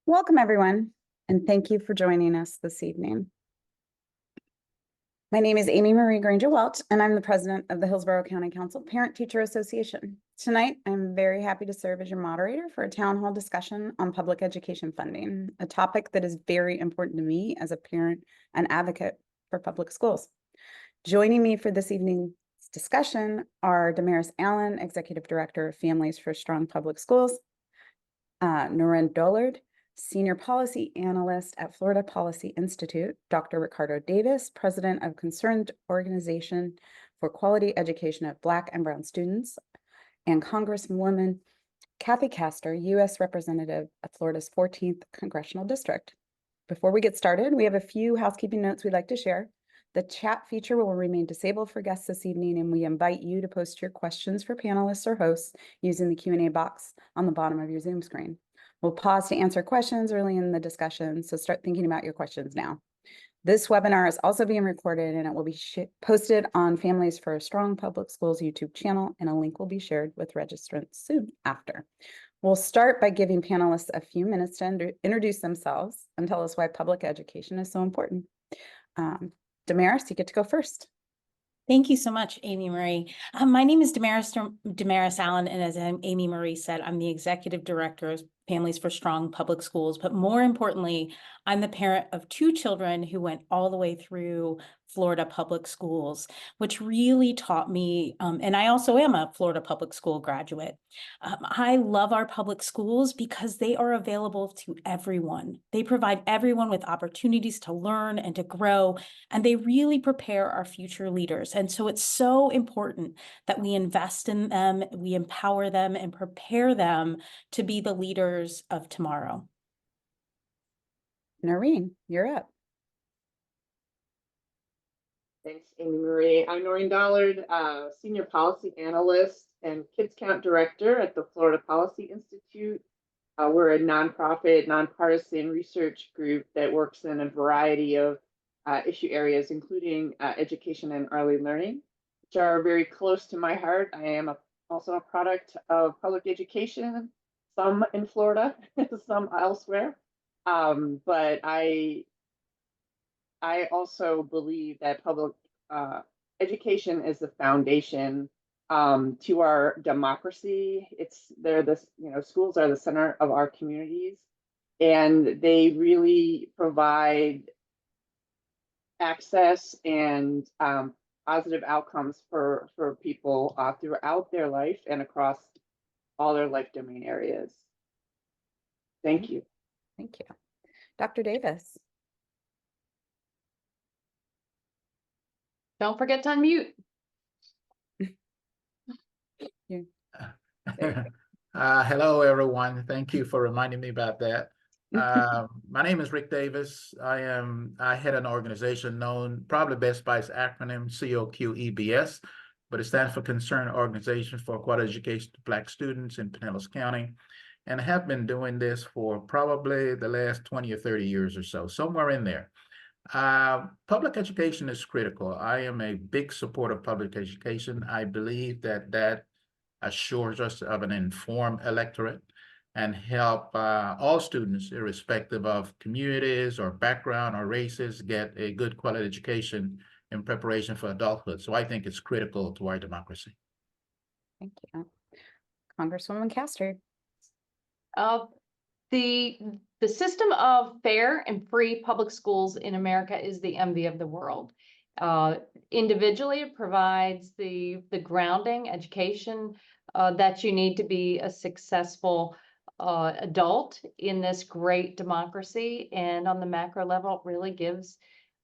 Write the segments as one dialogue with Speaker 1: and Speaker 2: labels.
Speaker 1: Welcome, everyone, and thank you for joining us this evening. My name is Amy Marie Granger-Welch, and I'm the president of the Hillsborough County Council Parent-Teacher Association. Tonight, I'm very happy to serve as your moderator for a town hall discussion on public education funding, a topic that is very important to me as a parent and advocate for public schools. Joining me for this evening's discussion are Damaris Allen, Executive Director of Families for Strong Public Schools, Noreen Dollard, Senior Policy Analyst at Florida Policy Institute, Dr. Ricardo Davis, President of Concerned Organization for Quality Education of Black and Brown Students, and Congresswoman Kathy Castor, U.S. Representative of Florida's 14th Congressional District. Before we get started, we have a few housekeeping notes we'd like to share. The chat feature will remain disabled for guests this evening, and we invite you to post your questions for panelists or hosts using the Q&A box on the bottom of your Zoom screen. We'll pause to answer questions early in the discussion, so start thinking about your questions now. This webinar is also being recorded, and it will be posted on Families for Strong Public Schools YouTube channel, and a link will be shared with registrants soon after. We'll start by giving panelists a few minutes to introduce themselves and tell us why public education is so important. Damaris, you get to go first.
Speaker 2: Thank you so much, Amy Marie. My name is Damaris Allen, and as Amy Marie said, I'm the Executive Director of Families for Strong Public Schools. But more importantly, I'm the parent of 2 children who went all the way through Florida public schools, which really taught me, and I also am a Florida public school graduate. I love our public schools because they are available to everyone. They provide everyone with opportunities to learn and to grow, and they really prepare our future leaders. And so it's so important that we invest in them, we empower them, and prepare them to be the leaders of tomorrow.
Speaker 1: Noreen, you're up.
Speaker 3: Thanks, Amy Marie. I'm Noreen Dollard, Senior Policy Analyst and Kids Count Director at the Florida Policy Institute. We're a nonprofit, nonpartisan research group that works in a variety of issue areas, including education and early learning, which are very close to my heart. I am also a product of public education, some in Florida, some elsewhere. But I also believe that public education is the foundation to our democracy. Schools are the center of our communities, and they really provide access and positive outcomes for people throughout their life and across all their life domain areas. Thank you.
Speaker 1: Thank you. Dr. Davis.
Speaker 4: Don't forget to unmute.
Speaker 5: Hello, everyone. Thank you for reminding me about that. My name is Rick Davis. I head an organization known probably best by its acronym COQEBS, but it stands for Concerned Organization for Quality Education to Black Students in Pinellas County, and have been doing this for probably the last 20 or 30 years or so, somewhere in there. Public education is critical. I am a big supporter of public education. I believe that assures us of an informed electorate and help all students, irrespective of communities or background or races, get a good quality education in preparation for adulthood. So I think it's critical to our democracy.
Speaker 1: Thank you. Congresswoman Castor.
Speaker 4: The system of fair and free public schools in America is the envy of the world. Individually, it provides the grounding education that you need to be a successful adult in this great democracy. And on the macro level, it really gives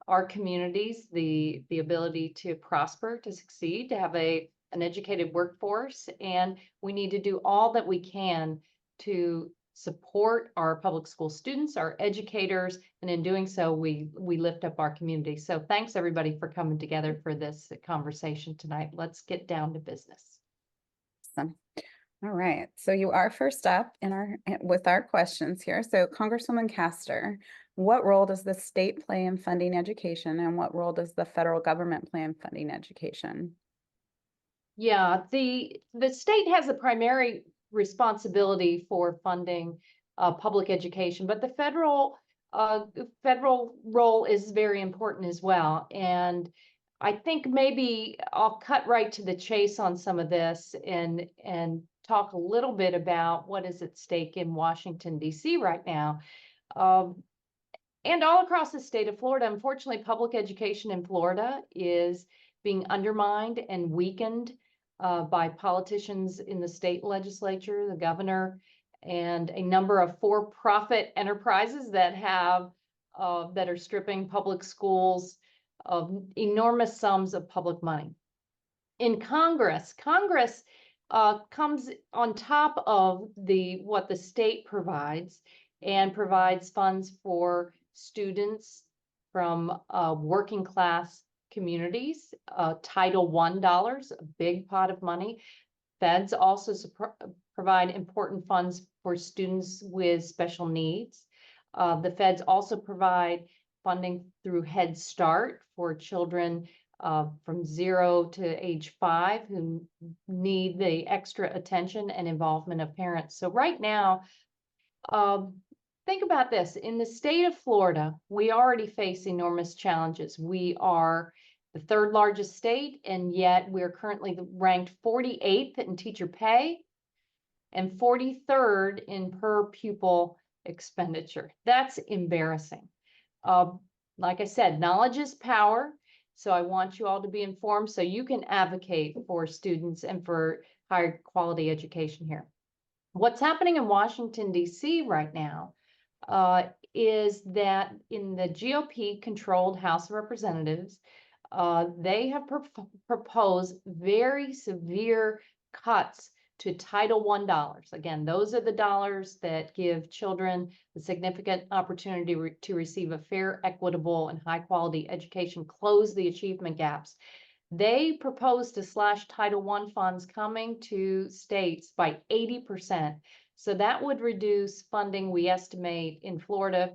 Speaker 4: our communities the ability to prosper, to succeed, to have an educated workforce. And we need to do all that we can to support our public school students, our educators, and in doing so, we lift up our community. So thanks everybody for coming together for this conversation tonight. Let's get down to business.
Speaker 1: Awesome. All right, so you are first up with our questions here. So Congresswoman Castor, what role does the state play in funding education, and what role does the federal government play in funding education?
Speaker 4: Yeah, the state has the primary responsibility for funding public education, but the federal role is very important as well. And I think maybe I'll cut right to the chase on some of this and talk a little bit about what is at stake in Washington, D.C. right now. And all across the state of Florida. Unfortunately, public education in Florida is being undermined and weakened by politicians in the state legislature, the governor, and a number of for-profit enterprises that are stripping public schools of enormous sums of public money. In Congress comes on top of what the state provides and provides funds for students from working class communities, Title I dollars, a big pot of money. Feds also provide important funds for students with special needs. The feds also provide funding through Head Start for children from 0 to age 5 who need the extra attention and involvement of parents. So right now, think about this. In the state of Florida, we already face enormous challenges. We are the 3rd largest state, and yet we're currently ranked 48th in teacher pay and 43rd in per pupil expenditure. That's embarrassing. Like I said, knowledge is power. So I want you all to be informed so you can advocate for students and for higher quality education here. What's happening in Washington, D.C. right now is that in the GOP-controlled House of Representatives, they have proposed very severe cuts to Title I dollars. Again, those are the dollars that give children the significant opportunity to receive a fair, equitable, and high-quality education, close the achievement gaps. They propose to slash Title I funds coming to states by 80%. So that would reduce funding, we estimate, in Florida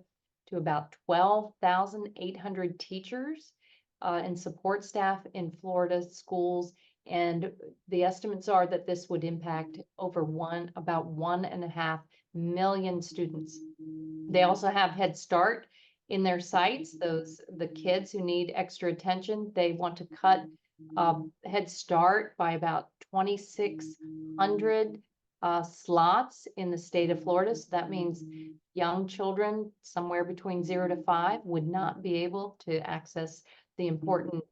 Speaker 4: to about 12,800 teachers and support staff in Florida schools. And the estimates are that this would impact about 1.5 million students. They also have Head Start in their sights, the kids who need extra attention. They want to cut Head Start by about 2,600 slots in the state of Florida. So that means young children somewhere between 0 to 5 would not be able to access the important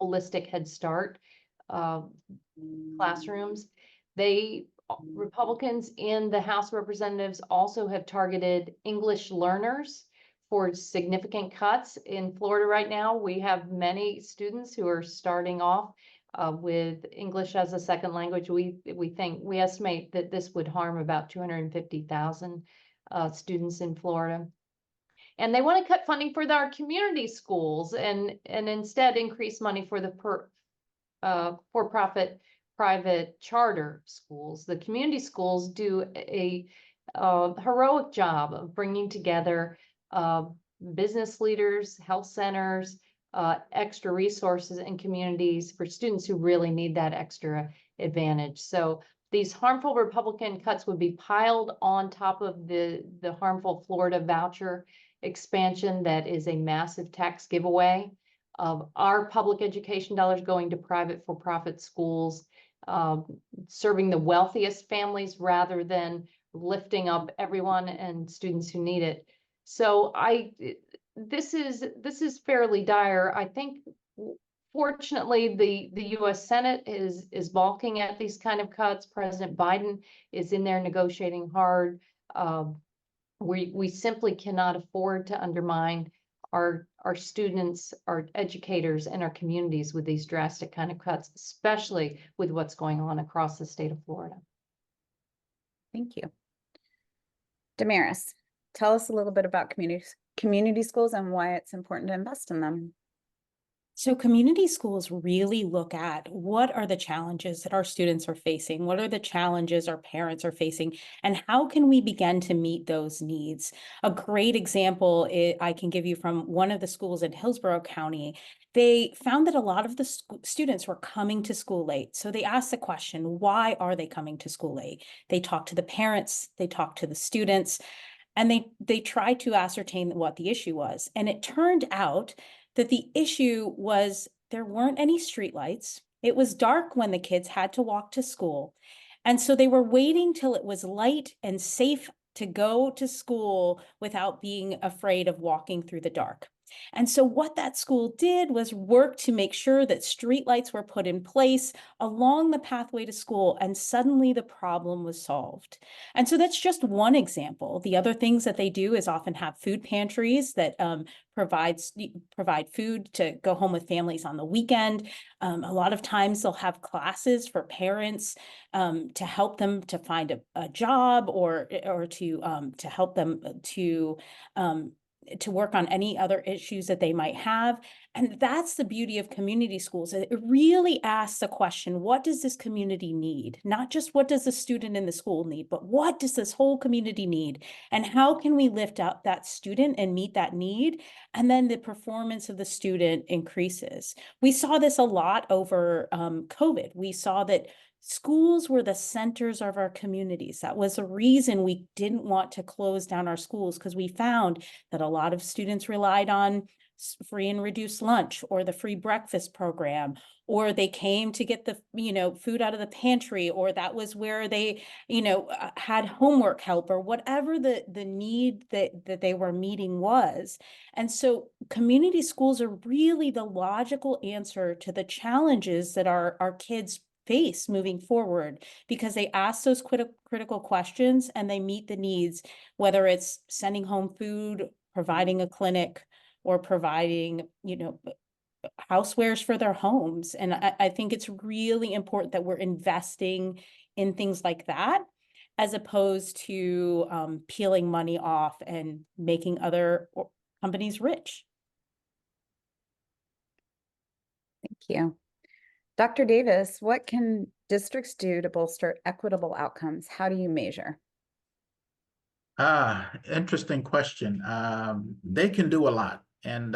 Speaker 4: holistic Head Start classrooms. Republicans in the House of Representatives also have targeted English learners for significant cuts. In Florida right now, we have many students who are starting off with English as a second language. We estimate that this would harm about 250,000 students in Florida. And they want to cut funding for our community schools and instead increase money for the for-profit private charter schools. The community schools do a heroic job of bringing together business leaders, health centers, extra resources in communities for students who really need that extra advantage. So these harmful Republican cuts would be piled on top of the harmful Florida voucher expansion that is a massive tax giveaway of our public education dollars going to private for-profit schools, serving the wealthiest families rather than lifting up everyone and students who need it. So this is fairly dire. I think fortunately the U.S. Senate is balking at these kind of cuts. President Biden is in there negotiating hard. We simply cannot afford to undermine our students, our educators, and our communities with these drastic kind of cuts, especially with what's going on across the state of Florida.
Speaker 1: Thank you. Damaris, tell us a little bit about community schools and why it's important to invest in them.
Speaker 2: So community schools really look at what are the challenges that our students are facing? What are the challenges our parents are facing? And how can we begin to meet those needs? A great example I can give you from one of the schools in Hillsborough County. They found that a lot of the students were coming to school late. So they asked the question, why are they coming to school late? They talked to the parents, they talked to the students, and they tried to ascertain what the issue was. And it turned out that the issue was there weren't any streetlights. It was dark when the kids had to walk to school. And so they were waiting till it was light and safe to go to school without being afraid of walking through the dark. And so what that school did was work to make sure that streetlights were put in place along the pathway to school, and suddenly the problem was solved. And so that's just one example. The other things that they do is often have food pantries that provide food to go home with families on the weekend. A lot of times they'll have classes for parents to help them to find a job or to help them to work on any other issues that they might have. And that's the beauty of community schools. It really asks the question, what does this community need? Not just what does the student in the school need, but what does this whole community need? And how can we lift up that student and meet that need? And then the performance of the student increases. We saw this a lot over COVID. We saw that schools were the centers of our communities. That was a reason we didn't want to close down our schools, because we found that a lot of students relied on free and reduced lunch or the free breakfast program, or they came to get the food out of the pantry, or that was where they had homework help, or whatever the need that they were meeting was. And so community schools are really the logical answer to the challenges that our kids face moving forward, because they ask those critical questions and they meet the needs, whether it's sending home food, providing a clinic, or providing housewares for their homes. And I think it's really important that we're investing in things like that, as opposed to peeling money off and making other companies rich.
Speaker 1: Thank you. Dr. Davis, what can districts do to bolster equitable outcomes? How do you measure?
Speaker 5: Interesting question. They can do a lot. And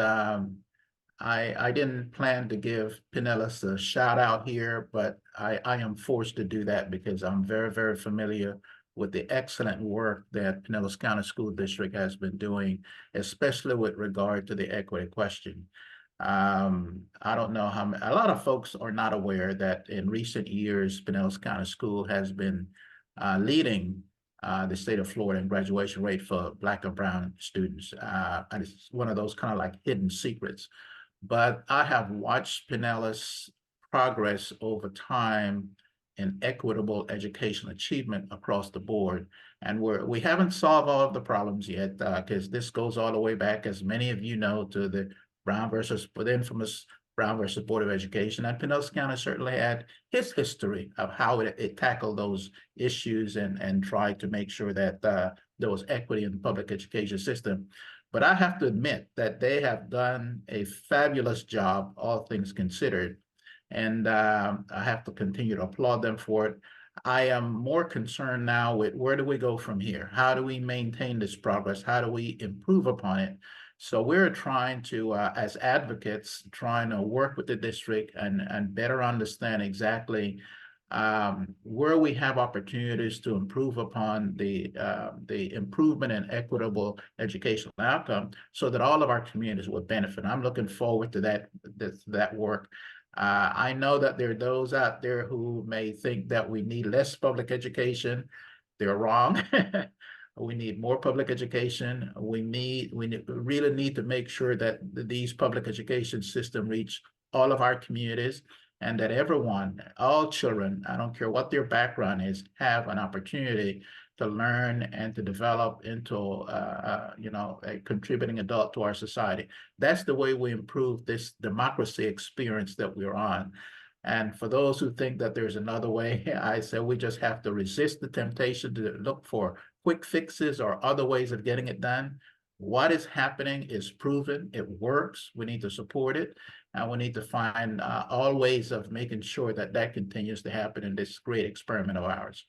Speaker 5: I didn't plan to give Pinellas a shout out here, but I am forced to do that because I'm very, very familiar with the excellent work that Pinellas County School District has been doing, especially with regard to the equity question. I don't know how a lot of folks are not aware that in recent years, Pinellas County School has been leading the state of Florida in graduation rate for Black and Brown students. And it's one of those kind of like hidden secrets. But I have watched Pinellas progress over time in equitable educational achievement across the board. And we haven't solved all of the problems yet, because this goes all the way back, as many of you know, to the infamous Brown versus Board of Education. And Pinellas County certainly had his history of how it tackled those issues and tried to make sure that there was equity in the public education system. But I have to admit that they have done a fabulous job, all things considered. And I have to continue to applaud them for it. I am more concerned now with where do we go from here? How do we maintain this progress? How do we improve upon it? So we're trying to, as advocates, trying to work with the district and better understand exactly where we have opportunities to improve upon the improvement in equitable educational outcome, so that all of our communities will benefit. I'm looking forward to that work. I know that there are those out there who may think that we need less public education. They're wrong. We need more public education. We really need to make sure that these public education system reach all of our communities, and that everyone, all children, I don't care what their background is, have an opportunity to learn and to develop into a contributing adult to our society. That's the way we improve this democracy experience that we're on. And for those who think that there's another way, I say we just have to resist the temptation to look for quick fixes or other ways of getting it done. What is happening is proven, it works, we need to support it, and we need to find all ways of making sure that that continues to happen in this great experiment of ours.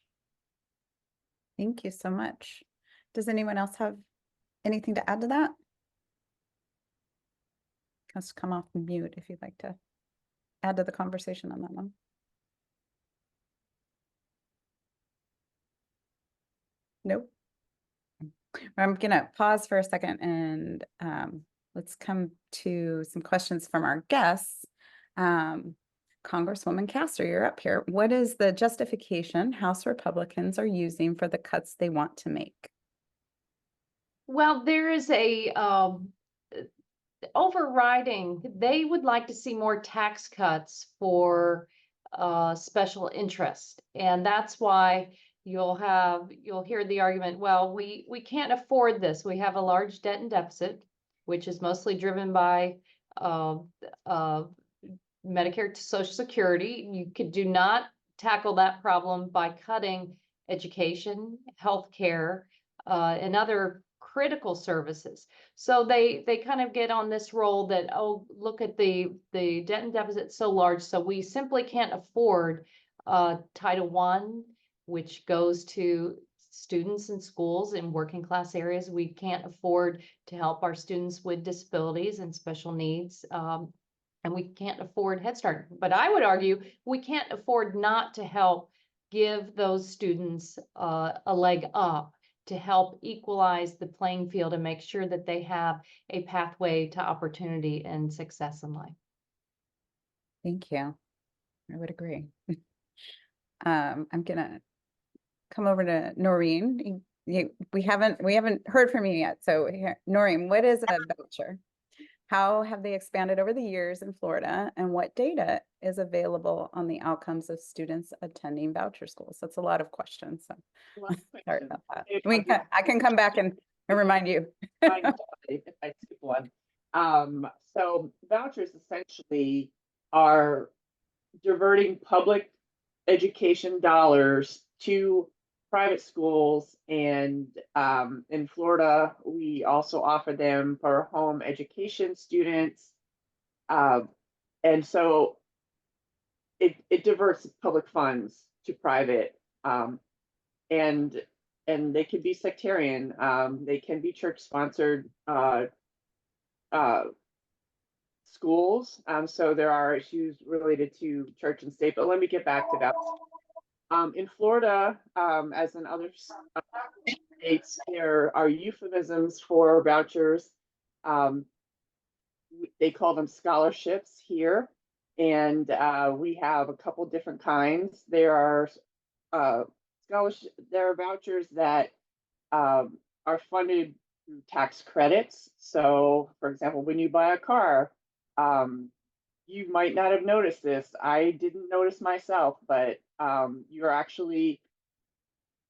Speaker 1: Thank you so much. Does anyone else have anything to add to that? Let's come off mute if you'd like to add to the conversation on that one. Nope. I'm gonna pause for a second and let's come to some questions from our guests. Congresswoman Castor, you're up here. What is the justification House Republicans are using for the cuts they want to make?
Speaker 4: Well, there is a overriding, they would like to see more tax cuts for special interest. And that's why you'll hear the argument, well, we can't afford this. We have a large debt and deficit, which is mostly driven by Medicare to Social Security. You do not tackle that problem by cutting education, healthcare, and other critical services. So they kind of get on this role that, oh, look at the debt and deficit so large, so we simply can't afford Title I, which goes to students in schools in working class areas. We can't afford to help our students with disabilities and special needs. And we can't afford Head Start. But I would argue we can't afford not to help give those students a leg up, to help equalize the playing field and make sure that they have a pathway to opportunity and success in life.
Speaker 1: Thank you. I would agree. I'm gonna come over to Noreen. We haven't heard from you yet. So here, Noreen, what is a voucher? How have they expanded over the years in Florida, and what data is available on the outcomes of students attending voucher schools? That's a lot of questions. So sorry about that. I can come back and remind you.
Speaker 3: If I skip one. So vouchers essentially are diverting public education dollars to private schools, and in Florida, we also offer them for home education students. And so it diverts public funds to private, and they can be sectarian, they can be church sponsored schools. So there are issues related to church and state, but let me get back to that. In Florida, as in other states, there are euphemisms for vouchers. They call them scholarships here, and we have a couple different kinds. There are there are vouchers that are funded through tax credits. So, for example, when you buy a car, you might not have noticed this. I didn't notice myself, but you're actually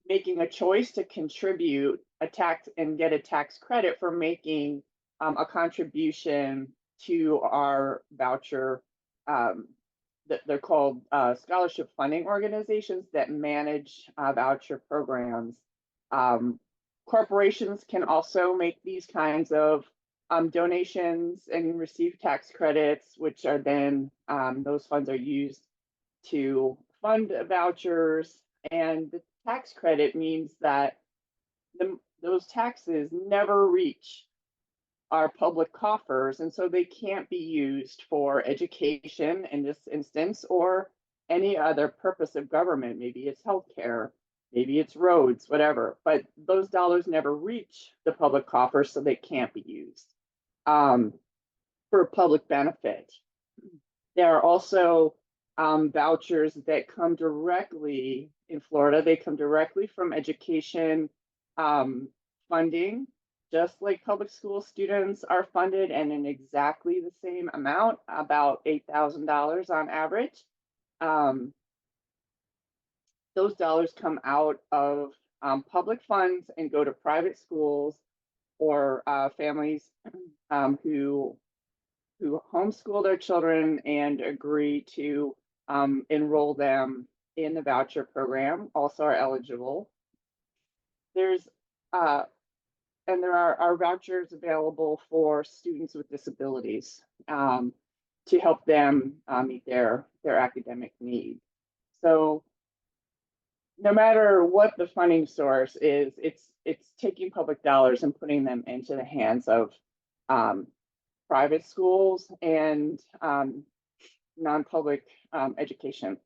Speaker 3: making a choice to contribute a tax and get a tax credit for making a contribution to our voucher. They're called scholarship funding organizations that manage voucher programs. Corporations can also make these kinds of donations and receive tax credits, which are then those funds are used to fund vouchers. And the tax credit means that those taxes never reach our public coffers, and so they can't be used for education in this instance or any other purpose of government. Maybe it's healthcare, maybe it's roads, whatever, but those dollars never reach the public coffers, so they can't be used for public benefit. There are also vouchers that come directly in Florida. They come directly from education funding, just like public school students are funded, and in exactly the same amount, about $8,000 on average. Those dollars come out of public funds and go to private schools or families who homeschool their children and agree to enroll them in the voucher program, also are eligible. There's and there are vouchers available for students with disabilities to help them meet their academic need. So no matter what the funding source is, it's taking public dollars and putting them into the hands of private schools and non-public education.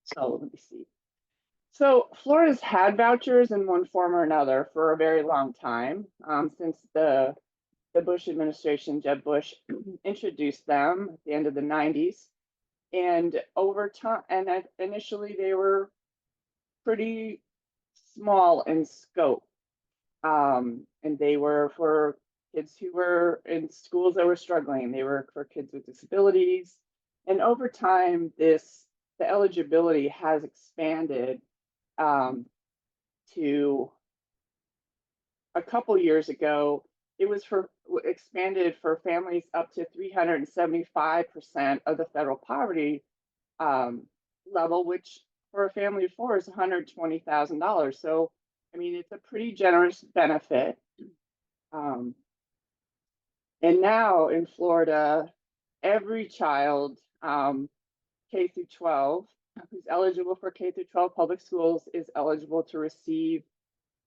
Speaker 3: So let me see. So Florida's had vouchers in one form or another for a very long time, since the Bush administration, Jeb Bush, introduced them at the end of the 90s. And over time, and initially they were pretty small in scope. And they were for kids who were in schools that were struggling. They were for kids with disabilities. And over time, the eligibility has expanded to a couple years ago. It was expanded for families up to 375% of the federal poverty level, which for a family of four is $120,000. So, I mean, it's a pretty generous benefit. And now in Florida, every child K through 12 who's eligible for K through 12 public schools is eligible to receive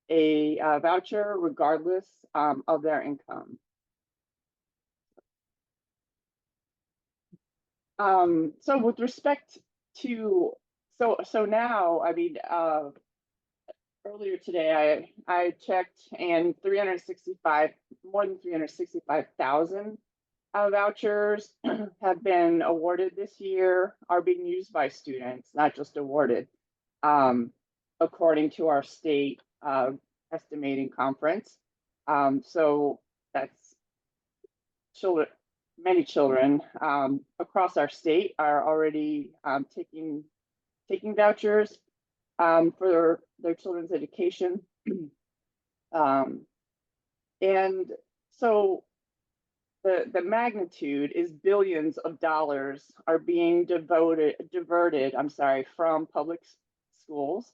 Speaker 3: a voucher regardless of their income. So with respect to, so now, I mean, earlier today, I checked, and more than 365,000 vouchers have been awarded this year, are being used by students, not just awarded, according to our state estimating conference. So that's children, many children across our state are already taking vouchers for their children's education. And so the magnitude is billions of dollars are being diverted, I'm sorry, from public schools.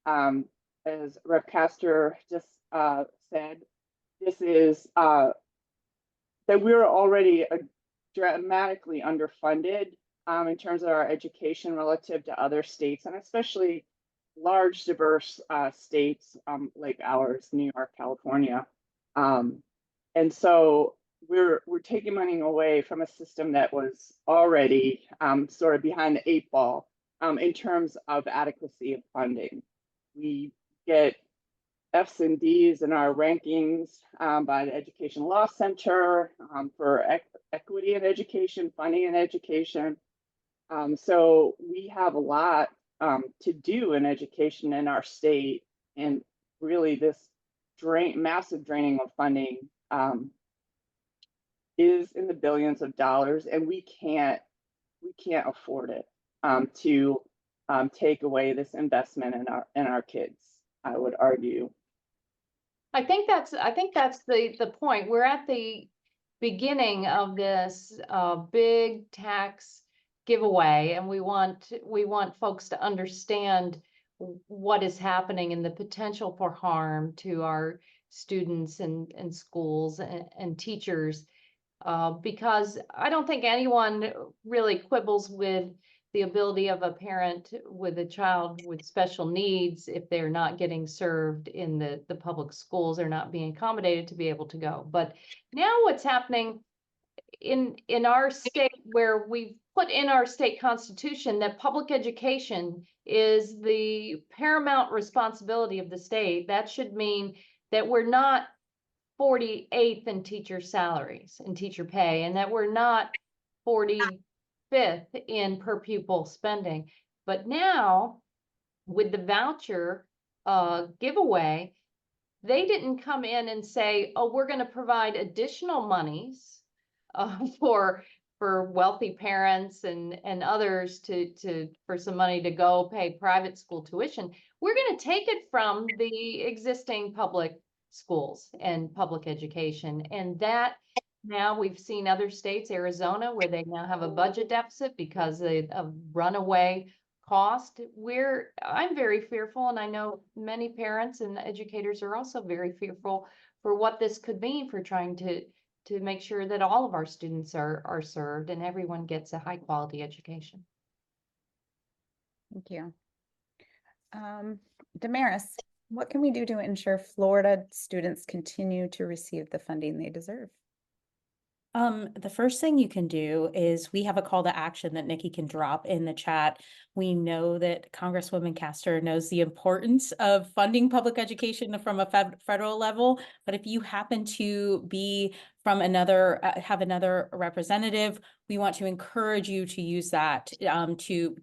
Speaker 3: As Rep. Castor just said, this is that we're already dramatically underfunded in terms of our education relative to other states, and especially large, diverse states like ours, New York, California. And so we're taking money away from a system that was already sort of behind the 8 ball in terms of adequacy of funding. We get F's and D's in our rankings by the Education Law Center for equity in education, funding in education. So we have a lot to do in education in our state, and really this massive draining of funding is in the billions of dollars, and we can't afford it to take away this investment in our kids, I would argue.
Speaker 4: I think that's the point. We're at the beginning of this big tax giveaway, and we want folks to understand what is happening and the potential for harm to our students and schools and teachers, because I don't think anyone really quibbles with the ability of a parent with a child with special needs if they're not getting served in the public schools, they're not being accommodated to be able to go. But now what's happening in our state, where we've put in our state constitution that public education is the paramount responsibility of the state, that should mean that we're not 48th in teacher salaries and teacher pay, and that we're not 45th in per pupil spending. But now with the voucher giveaway, they didn't come in and say, oh, we're going to provide additional monies for wealthy parents and others for some money to go pay private school tuition. We're going to take it from the existing public schools and public education. And that now we've seen other states, Arizona, where they now have a budget deficit because of runaway cost. I'm very fearful, and I know many parents and educators are also very fearful for what this could mean for trying to make sure that all of our students are served and everyone gets a high quality education.
Speaker 1: Thank you. Damaris, what can we do to ensure Florida students continue to receive the funding they deserve?
Speaker 2: The first thing you can do is we have a call to action that Nikki can drop in the chat. We know that Congresswoman Castor knows the importance of funding public education from a federal level, but if you happen to be from another, have another representative, we want to encourage you to use that to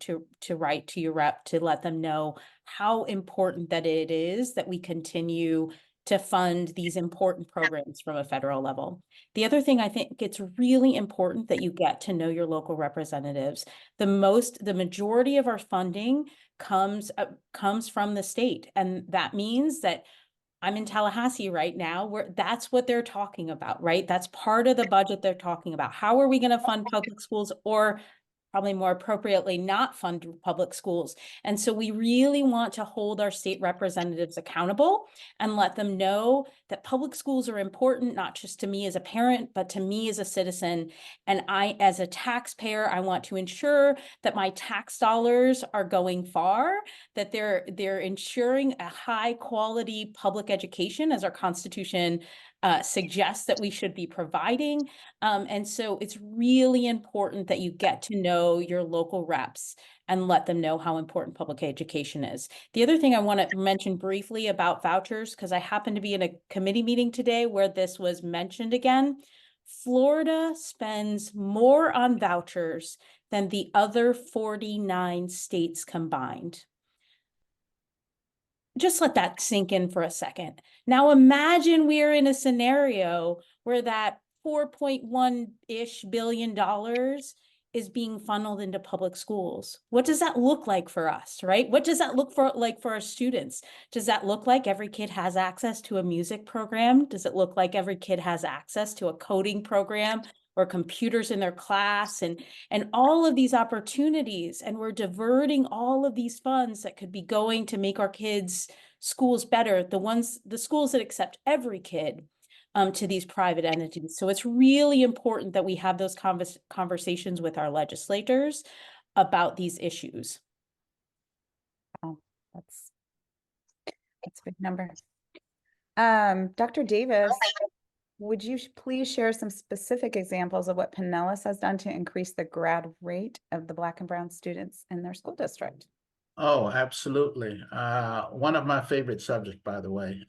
Speaker 2: write to your rep to let them know how important that it is that we continue to fund these important programs from a federal level. The other thing I think it's really important that you get to know your local representatives. The majority of our funding comes from the state. And that means that I'm in Tallahassee right now, where that's what they're talking about, right? That's part of the budget they're talking about. How are we going to fund public schools, or probably more appropriately, not fund public schools? And so we really want to hold our state representatives accountable and let them know that public schools are important, not just to me as a parent, but to me as a citizen. And I, as a taxpayer, I want to ensure that my tax dollars are going far, that they're ensuring a high quality public education, as our Constitution suggests that we should be providing. And so it's really important that you get to know your local reps and let them know how important public education is. The other thing I want to mention briefly about vouchers, because I happen to be in a committee meeting today where this was mentioned again. Florida spends more on vouchers than the other 49 states combined. Just let that sink in for a second. Now imagine we're in a scenario where that $4.1-ish billion is being funneled into public schools. What does that look like for us, right? What does that look like for our students? Does that look like every kid has access to a music program? Does it look like every kid has access to a coding program or computers in their class, and all of these opportunities? And we're diverting all of these funds that could be going to make our kids' schools better, the schools that accept every kid, to these private entities. So it's really important that we have those conversations with our legislators about these issues.
Speaker 1: Oh, that's a big number. Dr. Davis, would you please share some specific examples of what Pinellas has done to increase the grad rate of the Black and brown students in their school district?
Speaker 5: Oh, absolutely. One of my favorite subjects, by the way.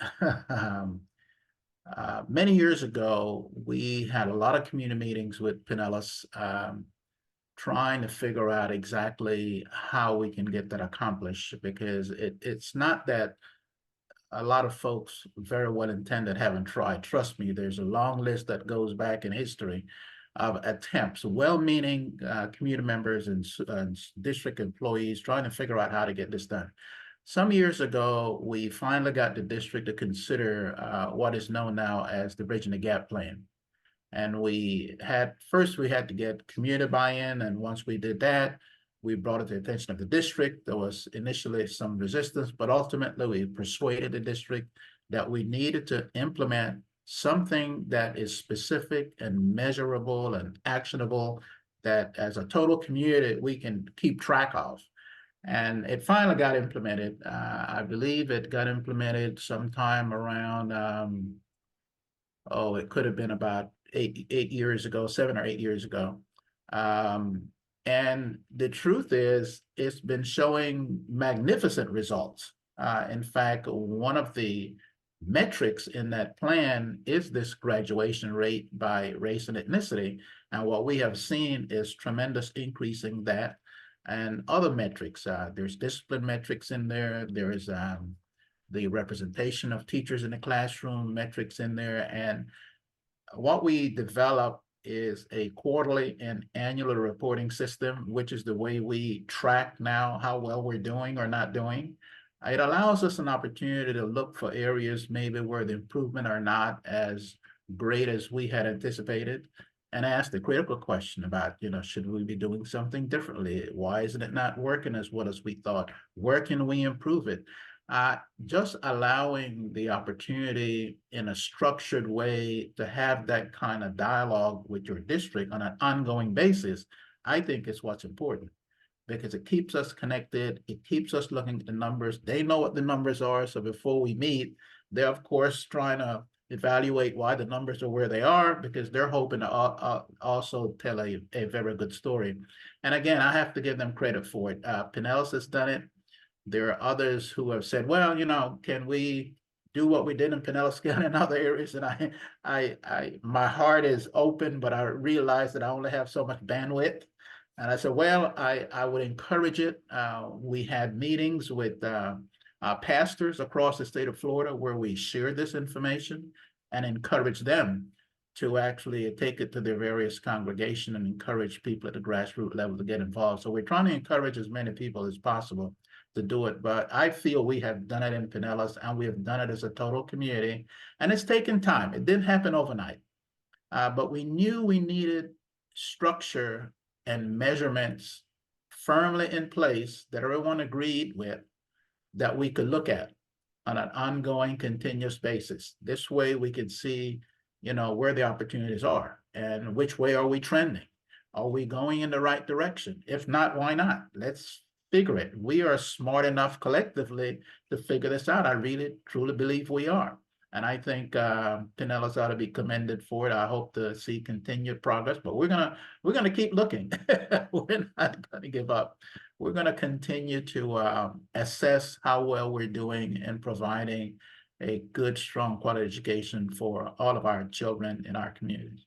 Speaker 5: Many years ago, we had a lot of community meetings with Pinellas, trying to figure out exactly how we can get that accomplished, because it's not that a lot of folks, very well intended, haven't tried. Trust me, there's a long list that goes back in history of attempts, well-meaning community members and district employees trying to figure out how to get this done. Some years ago, we finally got the district to consider what is known now as the Bridging the Gap Plan. And first we had to get community buy-in, and once we did that, we brought it to the attention of the district. There was initially some resistance, but ultimately we persuaded the district that we needed to implement something that is specific and measurable and actionable, that as a total community we can keep track of. And it finally got implemented. I believe it got implemented sometime around, it could have been about 8 years ago, 7 or 8 years ago. And the truth is, it's been showing magnificent results. In fact, one of the metrics in that plan is this graduation rate by race and ethnicity. And what we have seen is tremendous increase in that. And other metrics, there's discipline metrics in there. There is the representation of teachers in the classroom metrics in there. And what we develop is a quarterly and annual reporting system, which is the way we track now how well we're doing or not doing. It allows us an opportunity to look for areas maybe where the improvement are not as great as we had anticipated. and ask the critical question about, should we be doing something differently? Why isn't it not working as well as we thought? Where can we improve it? Just allowing the opportunity in a structured way to have that kind of dialogue with your district on an ongoing basis, I think is what's important, because it keeps us connected. It keeps us looking at the numbers. They know what the numbers are. So before we meet, they're of course trying to evaluate why the numbers are where they are, because they're hoping to also tell a very good story. And again, I have to give them credit for it. Pinellas has done it. There are others who have said, well, can we do what we did in Pinellas County and other areas? And my heart is open, but I realize that I only have so much bandwidth. And I said, well, I would encourage it. We had meetings with pastors across the state of Florida where we shared this information and encouraged them to actually take it to their various congregation and encourage people at the grassroots level to get involved. So we're trying to encourage as many people as possible to do it. But I feel we have done it in Pinellas, and we have done it as a total community. And it's taken time. It didn't happen overnight. But we knew we needed structure and measurements firmly in place that everyone agreed with, that we could look at on an ongoing, continuous basis. This way we could see, where the opportunities are and which way are we trending. Are we going in the right direction? If not, why not? Let's figure it. We are smart enough collectively to figure this out. I really, truly believe we are. And I think Pinellas ought to be commended for it. I hope to see continued progress, but we're gonna keep looking. We're not gonna give up. We're gonna continue to assess how well we're doing in providing a good, strong quality education for all of our children in our communities.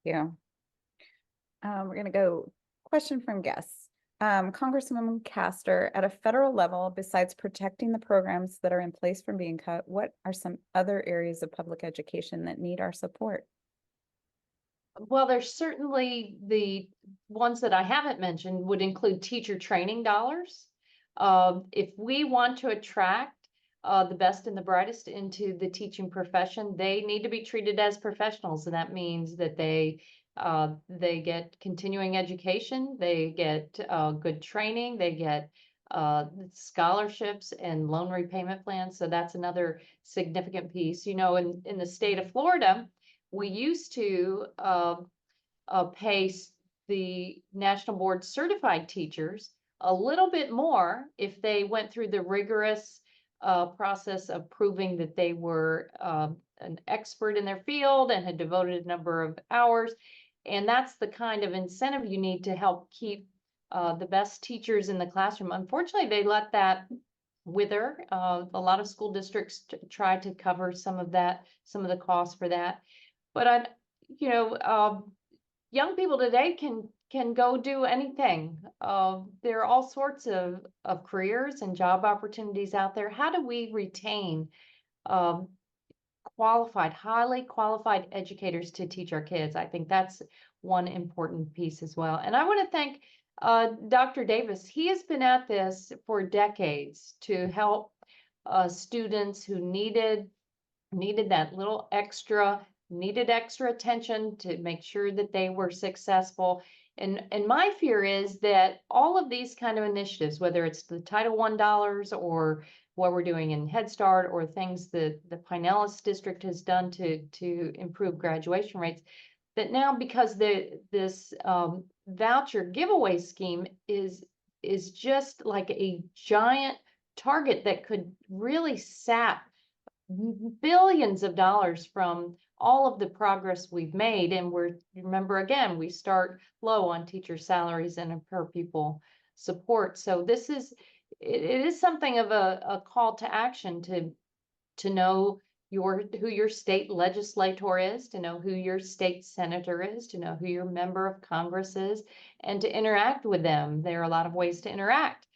Speaker 1: Yeah. We're gonna go question from guests. Congresswoman Castor, at a federal level, besides protecting the programs that are in place from being cut, what are some other areas of public education that need our support?
Speaker 4: Well, there's certainly the ones that I haven't mentioned would include teacher training dollars. If we want to attract the best and the brightest into the teaching profession, they need to be treated as professionals, and that means that they get continuing education, they get good training, they get scholarships and loan repayment plans. So that's another significant piece. In the state of Florida, we used to pay the National Board certified teachers a little bit more if they went through the rigorous process of proving that they were an expert in their field and had devoted a number of hours. And that's the kind of incentive you need to help keep the best teachers in the classroom. Unfortunately, they let that wither. A lot of school districts try to cover some of the costs for that. But young people today can go do anything. There are all sorts of careers and job opportunities out there. How do we retain highly qualified educators to teach our kids? I think that's one important piece as well. And I want to thank Dr. Davis. He has been at this for decades to help students who needed that little extra attention to make sure that they were successful. And my fear is that all of these kind of initiatives, whether it's the Title I dollars or what we're doing in Head Start or things that the Pinellas district has done to improve graduation rates, that now because this voucher giveaway scheme is just like a giant target that could really sap billions of dollars from all of the progress we've made. And remember again, we start low on teacher salaries and per pupil support. So it is something of a call to action to know who your state legislator is, to know who your state senator is, to know who your member of Congress is, and to interact with them. There are a lot of ways to interact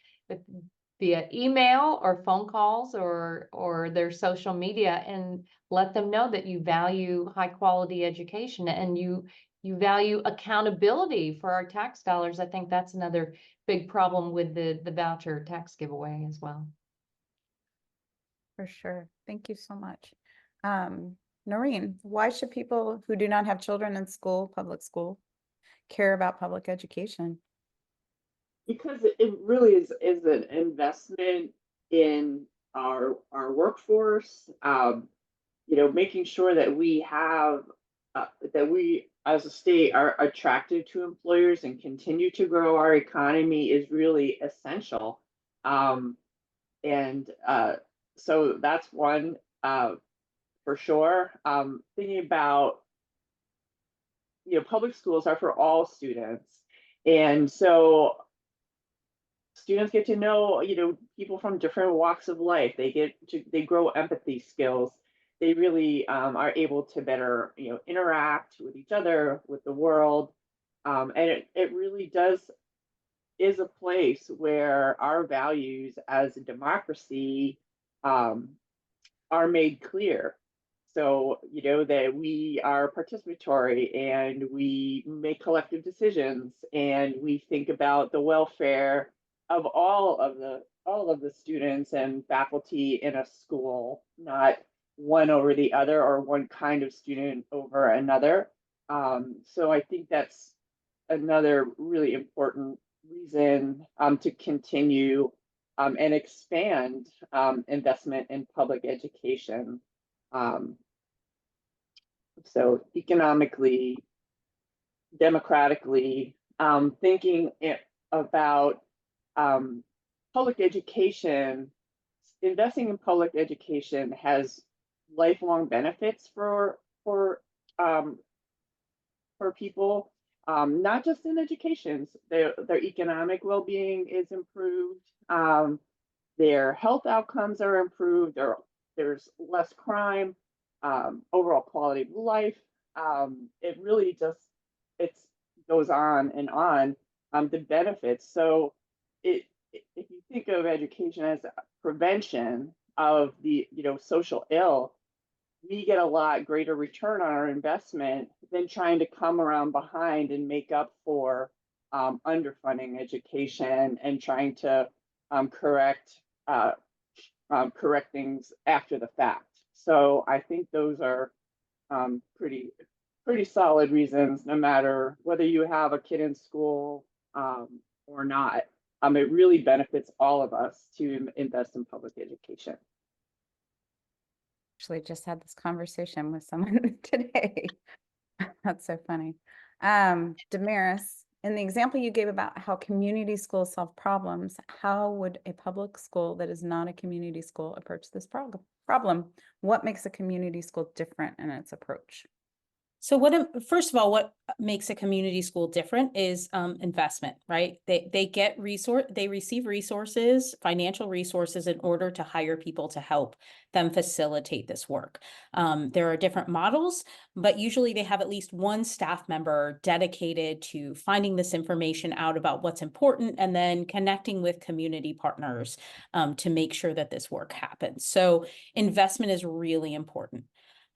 Speaker 4: via email or phone calls or their social media, and let them know that you value high quality education and you value accountability for our tax dollars. I think that's another big problem with the voucher tax giveaway as well.
Speaker 1: For sure. Thank you so much. Noreen, why should people who do not have children in school, public school, care about public education?
Speaker 3: Because it really is an investment in our workforce. Making sure that we have that we as a state are attractive to employers and continue to grow our economy is really essential. And so that's one for sure. Thinking about, public schools are for all students, and so students get to know, people from different walks of life. They grow empathy skills. They really are able to better, interact with each other, with the world. And it really is a place where our values as a democracy are made clear. So, that we are participatory and we make collective decisions and we think about the welfare of all of the students and faculty in a school, not one over the other or one kind of student over another. So I think that's another really important reason to continue and expand investment in public education. So economically, democratically, thinking about public education, investing in public education has lifelong benefits for people, not just in education. Their economic well-being is improved. Their health outcomes are improved. There's less crime. Overall quality of life. It really it goes on and on. The benefits. So if you think of education as prevention of the social ill, we get a lot greater return on our investment than trying to come around behind and make up for underfunding education and trying to correct things after the fact. So I think those are pretty solid reasons, no matter whether you have a kid in school or not. It really benefits all of us to invest in public education.
Speaker 1: Actually, just had this conversation with someone today. That's so funny. Damaris, in the example you gave about how community schools solve problems, how would a public school that is not a community school approach this problem? What makes a community school different in its approach?
Speaker 2: So first of all, what makes a community school different is investment, right? They receive resources, financial resources in order to hire people to help them facilitate this work. There are different models, but usually they have at least one staff member dedicated to finding this information out about what's important and then connecting with community partners to make sure that this work happens. So investment is really important.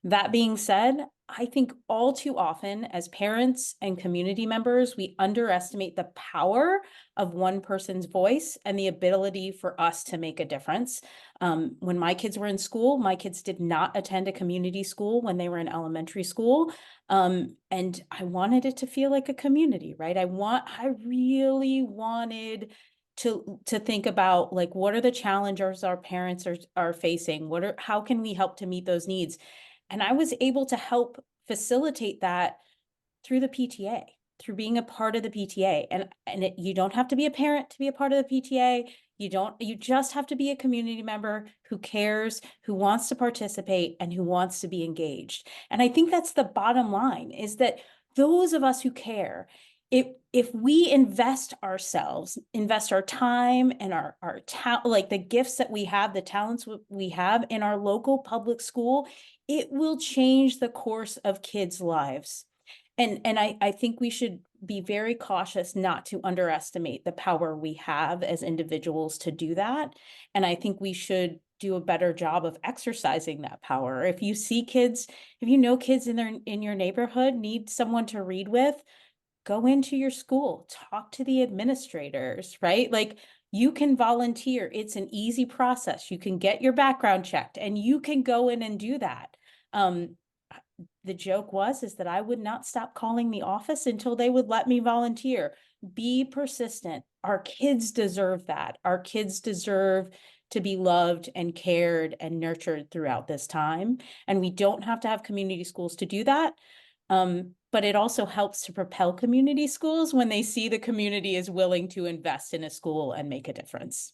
Speaker 2: That being said, I think all too often as parents and community members, we underestimate the power of one person's voice and the ability for us to make a difference. When my kids were in school, my kids did not attend a community school when they were in elementary school. And I wanted it to feel like a community, right? I really wanted to think about, like, what are the challenges our parents are facing? How can we help to meet those needs? And I was able to help facilitate that through the PTA, through being a part of the PTA. You don't have to be a parent to be a part of the PTA. You just have to be a community member who cares, who wants to participate, and who wants to be engaged. And I think that's the bottom line, is that those of us who care, if we invest ourselves, invest our time and our like the gifts that we have, the talents we have in our local public school, it will change the course of kids' lives. And I think we should be very cautious not to underestimate the power we have as individuals to do that. And I think we should do a better job of exercising that power. If you see kids, if you know kids in your neighborhood need someone to read with, go into your school, talk to the administrators, right? Like, you can volunteer. It's an easy process. You can get your background checked and you can go in and do that. the joke is that I would not stop calling the office until they would let me volunteer. Be persistent. Our kids deserve that. Our kids deserve to be loved and cared and nurtured throughout this time. And we don't have to have community schools to do that. But it also helps to propel community schools when they see the community is willing to invest in a school and make a difference.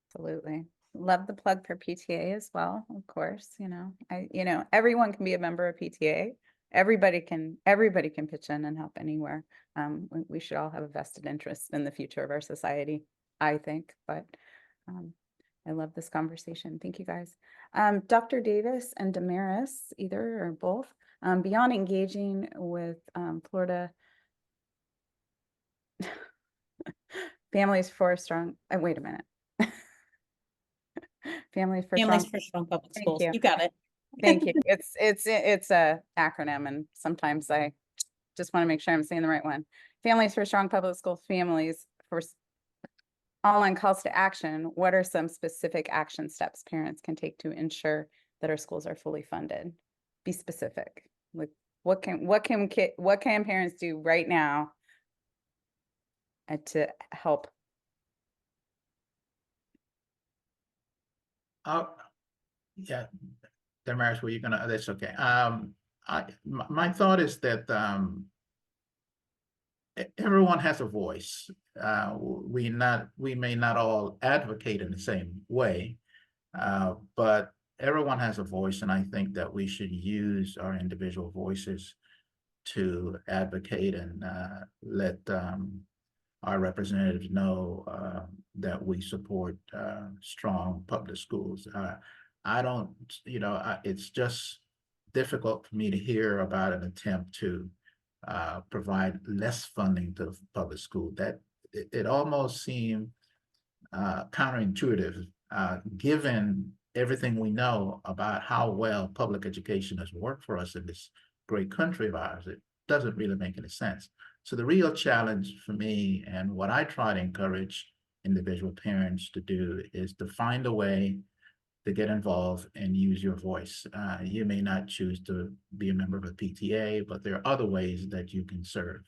Speaker 1: Absolutely. Love the plug for PTA as well, of course, everyone can be a member of PTA. Everybody can pitch in and help anywhere. We should all have a vested interest in the future of our society, I think, but I love this conversation. Thank you, guys. Dr. Davis and Damaris, either or both, beyond engaging with Florida Families for Strong, wait a minute. Families for
Speaker 2: Strong Public
Speaker 1: Thank
Speaker 2: Schools.
Speaker 1: you.
Speaker 2: You got it.
Speaker 1: Thank you. It's a acronym, and sometimes I just want to make sure I'm saying the right one. Families for Strong Public Schools, Families for Online Calls to Action. What are some specific action steps parents can take to ensure that our schools are fully funded? Be specific. Like what can parents do right now to help?
Speaker 5: Yeah, Damaris, were you gonna, that's okay. My thought is that everyone has a voice. We may not all advocate in the same way, but everyone has a voice, and I think that we should use our individual voices to advocate and let our representatives know that we support strong public schools. I don't, it's just difficult for me to hear about an attempt to provide less funding to public school. That it almost seemed counterintuitive, given everything we know about how well public education has worked for us in this great country of ours. It doesn't really make any sense. So the real challenge for me, and what I try to encourage individual parents to do, is to find a way to get involved and use your voice. You may not choose to be a member of a PTA, but there are other ways that you can serve.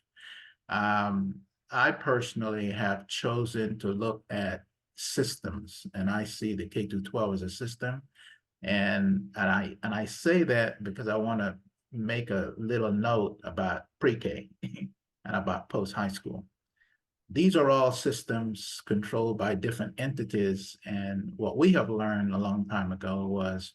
Speaker 5: I personally have chosen to look at systems, and I see the K-12 as a system. And I say that because I want to make a little note about pre-K and about post-high school. These are all systems controlled by different entities. And what we have learned a long time ago was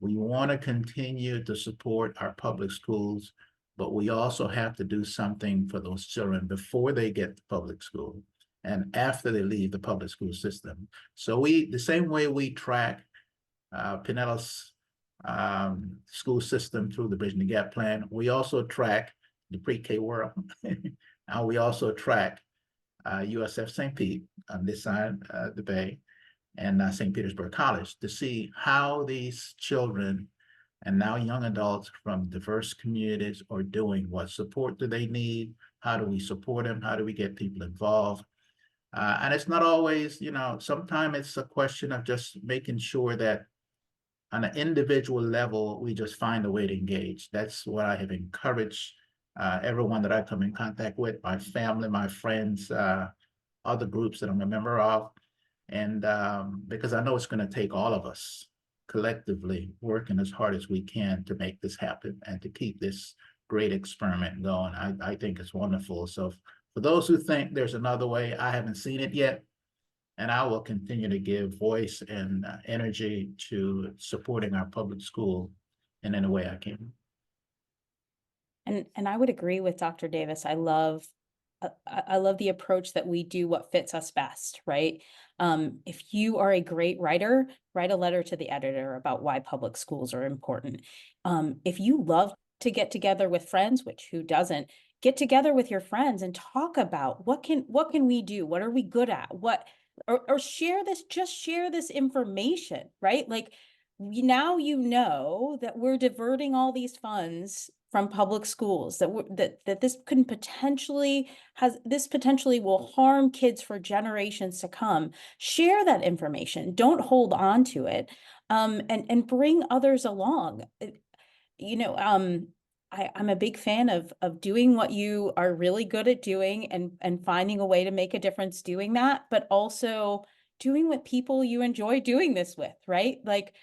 Speaker 5: we want to continue to support our public schools, but we also have to do something for those children before they get to public school and after they leave the public school system. So the same way we track Pinellas school system through the Bridging the Gap plan, we also track the pre-K world. And we also track USF St. Pete on this side of the bay, and St. Petersburg College, to see how these children and now young adults from diverse communities are doing. What support do they need? How do we support them? How do we get people involved? And it's not always, sometimes it's a question of just making sure that on an individual level, we just find a way to engage. That's what I have encouraged everyone that I come in contact with, my family, my friends, other groups that I'm a member of. And because I know it's going to take all of us collectively working as hard as we can to make this happen and to keep this great experiment going. I think it's wonderful. So for those who think there's another way, I haven't seen it yet. And I will continue to give voice and energy to supporting our public school in any way I can.
Speaker 2: And I would agree with Dr. Davis. I love the approach that we do what fits us best, right? If you are a great writer, write a letter to the editor about why public schools are important. If you love to get together with friends, which who doesn't, get together with your friends and talk about what can we do? What are we good at? Or share this, just share this information, right? Like now you know that we're diverting all these funds from public schools, that this could potentially will harm kids for generations to come. Share that information. Don't hold on to it, and bring others along. I'm a big fan of doing what you are really good at doing and finding a way to make a difference doing that, but also doing what people you enjoy doing this with, right? Like,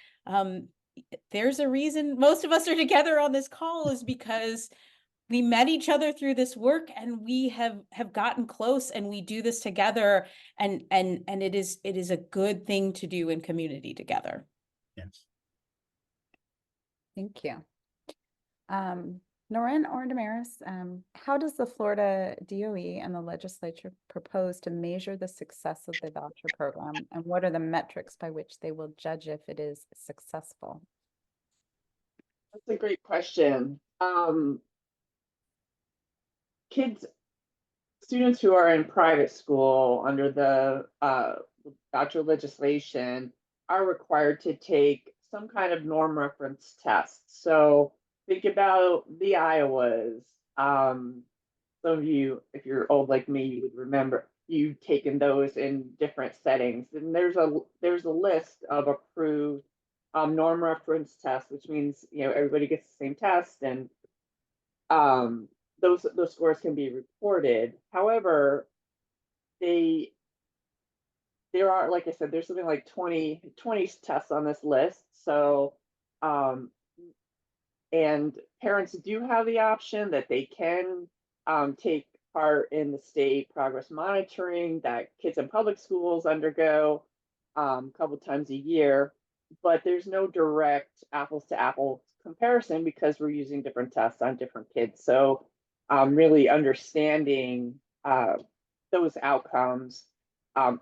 Speaker 2: there's a reason most of us are together on this call is because we met each other through this work and we have gotten close and we do this together and it is a good thing to do in community together.
Speaker 5: Yes.
Speaker 1: Thank you. Noreen or Damaris, how does the Florida DOE and the legislature propose to measure the success of the voucher program? And what are the metrics by which they will judge if it is successful?
Speaker 3: That's a great question. Students who are in private school under the voucher legislation are required to take some kind of norm reference test. So think about the Iowas. Some of you, if you're old like me, you would remember you've taken those in different settings. And there's a list of approved norm reference tests, which means everybody gets the same test, and those scores can be reported. However, there are, like I said, there's something like 20 tests on this list. So, and parents do have the option that they can take part in the state progress monitoring that kids in public schools undergo a couple times a year, but there's no direct apples to apples comparison because we're using different tests on different kids. So really understanding those outcomes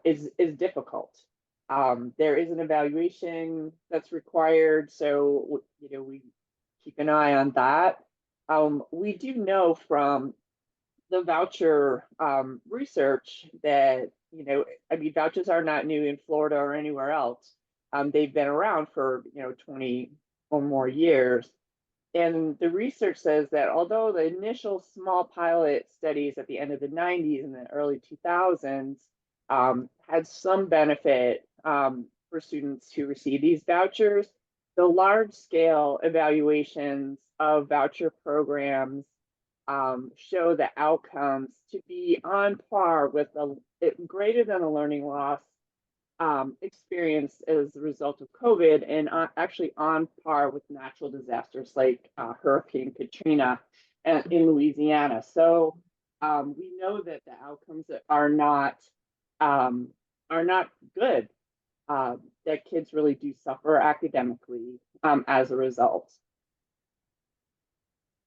Speaker 3: is difficult. There is an evaluation that's required, so we keep an eye on that. We do know from the voucher research that vouchers are not new in Florida or anywhere else. They've been around for 20 or more years. And the research says that although the initial small pilot studies at the end of the 90s and the early 2000s had some benefit for students who receive these vouchers, the large-scale evaluations of voucher programs show the outcomes to be on par with greater than a learning loss experienced as a result of COVID, and actually on par with natural disasters like Hurricane Katrina in Louisiana. So we know that the outcomes are not good. That kids really do suffer academically as a result.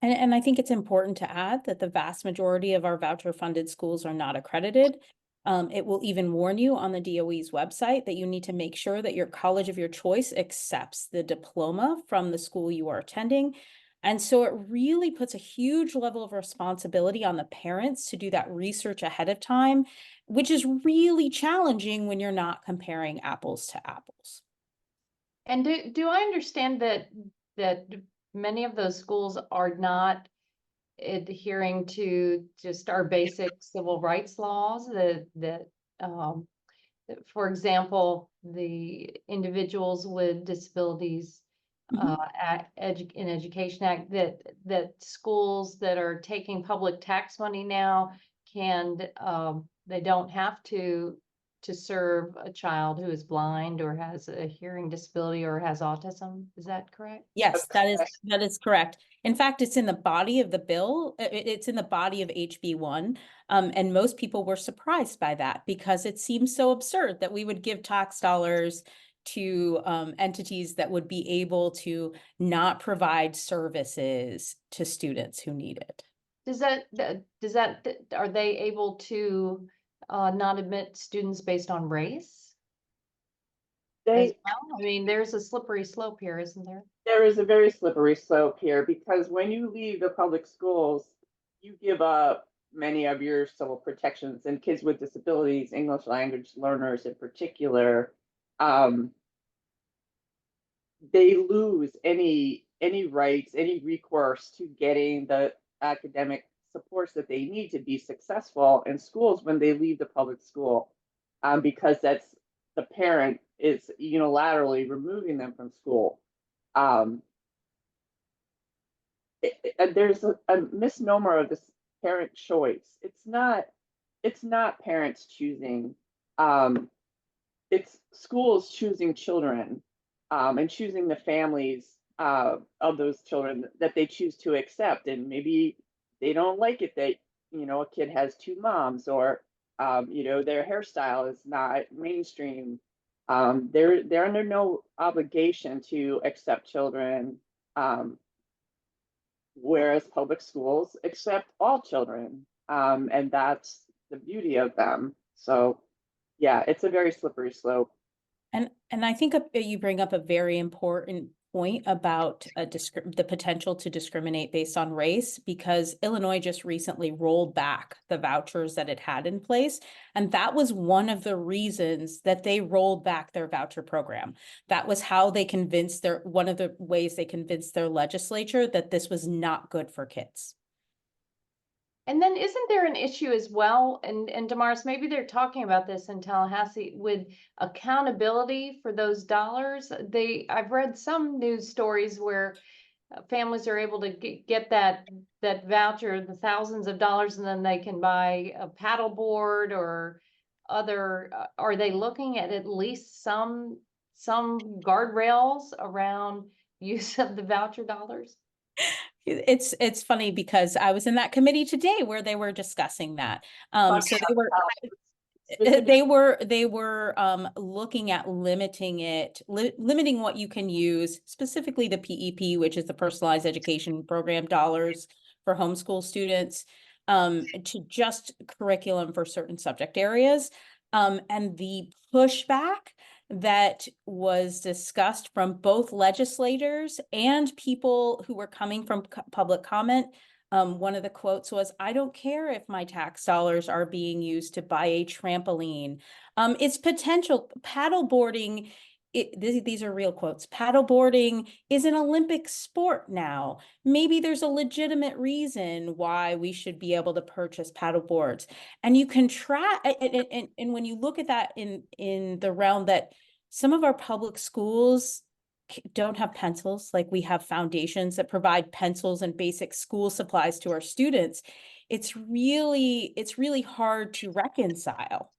Speaker 2: And I think it's important to add that the vast majority of our voucher funded schools are not accredited. It will even warn you on the DOE's website that you need to make sure that your college of your choice accepts the diploma from the school you are attending. And so it really puts a huge level of responsibility on the parents to do that research ahead of time, which is really challenging when you're not comparing apples to apples.
Speaker 4: And do I understand that many of those schools are not adhering to just our basic civil rights laws that for example, the Individuals with Disabilities in Education Act, that schools that are taking public tax money now they don't have to serve a child who is blind or has a hearing disability or has autism. Is that correct?
Speaker 2: Yes, that is correct. In fact, it's in the body of the bill. It's in the body of HB1. And most people were surprised by that because it seems so absurd that we would give tax dollars to entities that would be able to not provide services to students who need it.
Speaker 4: Are they able to not admit students based on race? I mean, there's a slippery slope here, isn't there?
Speaker 3: There is a very slippery slope here because when you leave the public schools, you give up many of your civil protections, and kids with disabilities, English language learners in particular, they lose any rights, any recourse to getting the academic supports that they need to be successful in schools when they leave the public school, because that's the parent is unilaterally removing them from school. there's a misnomer of this parent choice. It's not parents choosing. It's schools choosing children, and choosing the families of those children that they choose to accept. And maybe they don't like it that, a kid has two moms, or, their hairstyle is not mainstream. They're under no obligation to accept children, whereas public schools accept all children. And that's the beauty of them. So yeah, it's a very slippery slope.
Speaker 2: And I think you bring up a very important point about the potential to discriminate based on race, because Illinois just recently rolled back the vouchers that it had in place. And that was one of the reasons that they rolled back their voucher program. That was how they convinced one of the ways they convinced their legislature that this was not good for kids.
Speaker 4: And then isn't there an issue as well, and Damaris, maybe they're talking about this in Tallahassee, with accountability for those dollars? I've read some news stories where families are able to get that voucher, the thousands of dollars, and then they can buy a paddleboard or other, are they looking at least some guardrails around use of the voucher dollars?
Speaker 2: It's funny because I was in that committee today where they were discussing that. So they were looking at limiting what you can use, specifically the PEP, which is the Personalized Education Program dollars for homeschool students, to just curriculum for certain subject areas. And the pushback that was discussed from both legislators and people who were coming from public comment. One of the quotes was, "I don't care if my tax dollars are being used to buy a trampoline. It's potential paddleboarding." These are real quotes. "Paddleboarding is an Olympic sport now. Maybe there's a legitimate reason why we should be able to purchase paddleboards." And you can try, and when you look at that in the realm that some of our public schools don't have pencils, like we have foundations that provide pencils and basic school supplies to our students, it's really hard to reconcile.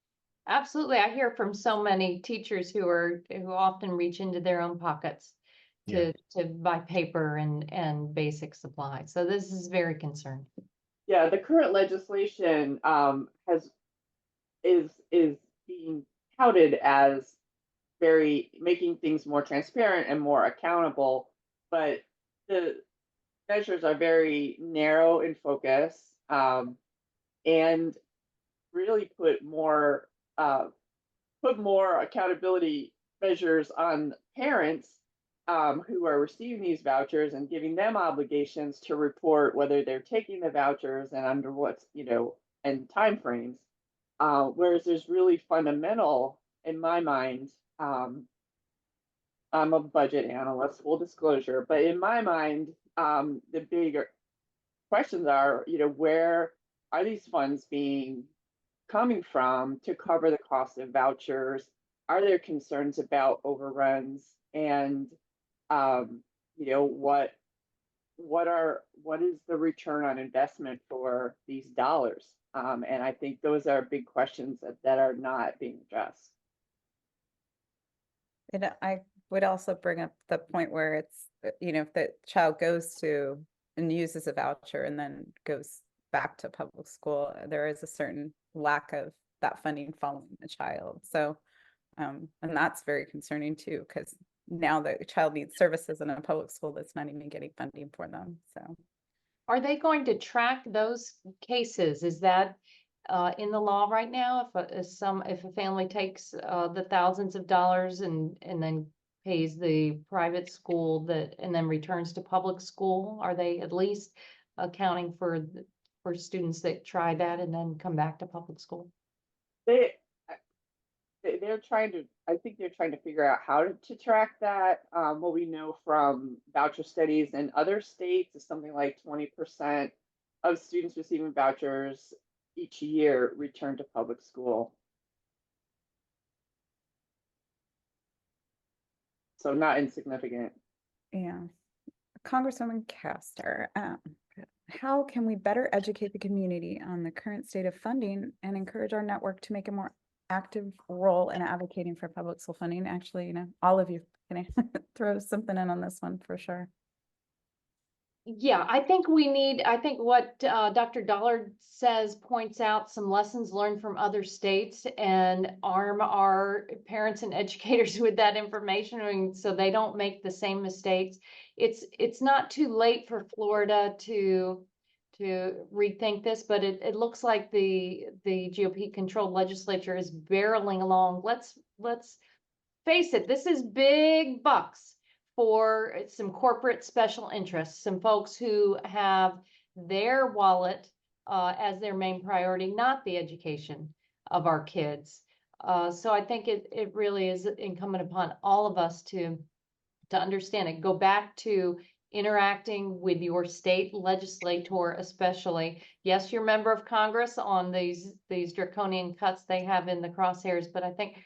Speaker 4: Absolutely. I hear from so many teachers who often reach into their own pockets to buy paper and basic supplies. So this is very concerning.
Speaker 3: Yeah, the current legislation is being touted as making things more transparent and more accountable, but the measures are very narrow in focus, and really put more accountability measures on parents who are receiving these vouchers, and giving them obligations to report whether they're taking the vouchers and under what, and timeframes. Whereas there's really fundamental, in my mind, I'm a budget analyst, full disclosure, but in my mind, the bigger questions are, where are these funds coming from to cover the cost of vouchers? Are there concerns about overruns? And what is the return on investment for these dollars? And I think those are big questions that are not being addressed.
Speaker 1: And I would also bring up the point where it's, if the child goes to and uses a voucher and then goes back to public school, there is a certain lack of that funding following the child. So, and that's very concerning too, because now the child needs services in a public school that's not even getting funding for them. So,
Speaker 4: are they going to track those cases? Is that in the law right now? If a family takes the thousands of dollars and then pays the private school and then returns to public school, are they at least accounting for students that try that and then come back to public school?
Speaker 3: They're trying to, I think they're trying to figure out how to track that. What we know from voucher studies in other states is something like 20% of students receiving vouchers each year return to public school. So not insignificant.
Speaker 1: yeah. Congresswoman Castor, how can we better educate the community on the current state of funding and encourage our network to make a more active role in advocating for public school funding? Actually, all of you can throw something in on this one for sure.
Speaker 4: Yeah, I think what Dr. Dollard says points out some lessons learned from other states and arm our parents and educators with that information so they don't make the same mistakes. It's not too late for Florida to rethink this, but it looks like the GOP controlled legislature is barreling along. Let's face it, this is big bucks for some corporate special interests, some folks who have their wallet as their main priority, not the education of our kids. So I think it really is incumbent upon all of us to understand it. Go back to interacting with your state legislator, especially. Yes, you're a member of Congress on these draconian cuts they have in the crosshairs, but I think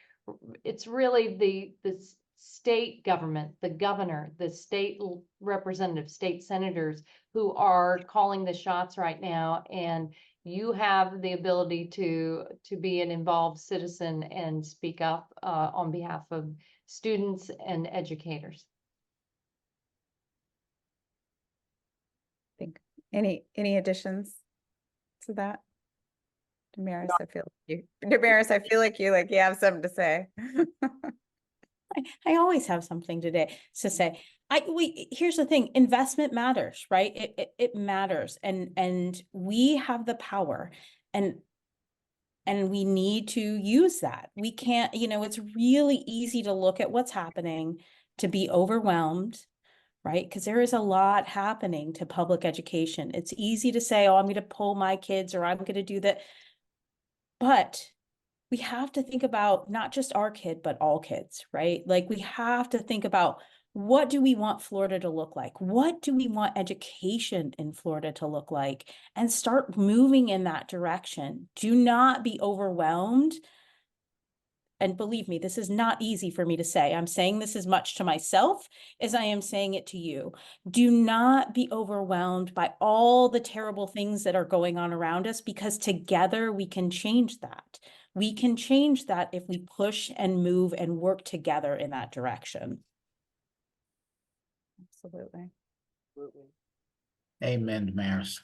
Speaker 4: it's really the state government, the governor, the state representative, state senators who are calling the shots right now. And you have the ability to be an involved citizen and speak up on behalf of students and educators.
Speaker 1: Think any additions to that? Damaris, I feel like you have something to say.
Speaker 2: I always have something to say. Here's the thing, investment matters, right? It matters, and we have the power, and we need to use that. We can't, it's really easy to look at what's happening, to be overwhelmed, right? Because there is a lot happening to public education. It's easy to say, oh, I'm going to pull my kids, or I'm going to do that. But we have to think about not just our kid, but all kids, right? Like, we have to think about, what do we want Florida to look like? What do we want education in Florida to look like? And start moving in that direction. Do not be overwhelmed. And believe me, this is not easy for me to say. I'm saying this as much to myself as I am saying it to you. Do not be overwhelmed by all the terrible things that are going on around us, because together we can change that. We can change that if we push and move and work together in that direction.
Speaker 1: Absolutely.
Speaker 5: Amen, Damaris.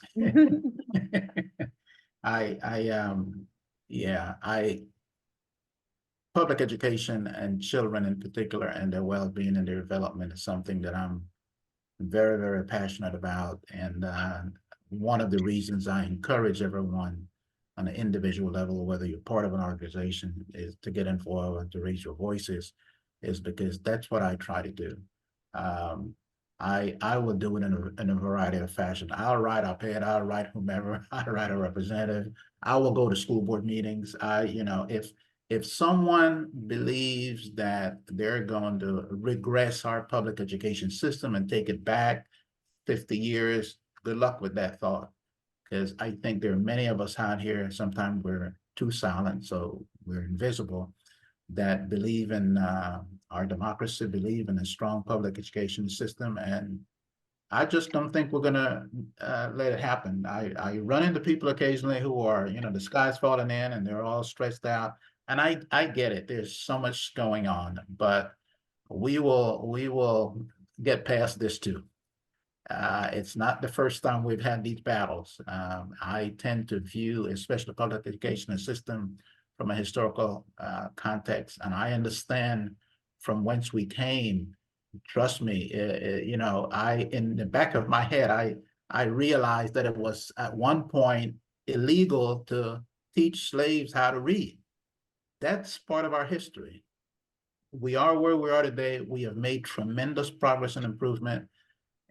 Speaker 5: Public education and children in particular and their well-being and their development is something that I'm very, very passionate about. And one of the reasons I encourage everyone on an individual level, whether you're part of an organization, is to get involved and to raise your voices, is because that's what I try to do. I will do it in a variety of fashion. I'll write op-ed, I'll write whomever, I'll write a representative. I will go to school board meetings. If someone believes that they're going to regress our public education system and take it back 50 years, good luck with that thought. Because I think there are many of us out here, and sometimes we're too silent, so we're invisible, that believe in our democracy, believe in a strong public education system. And I just don't think we're gonna let it happen. I run into people occasionally who are, the sky's falling in and they're all stressed out. And I get it, there's so much going on, but we will get past this too. It's not the first time we've had these battles. I tend to view, especially the public education system, from a historical context, and I understand from whence we came. Trust me, in the back of my head, I realized that it was at one point illegal to teach slaves how to read. That's part of our history. We are where we are today. We have made tremendous progress and improvement.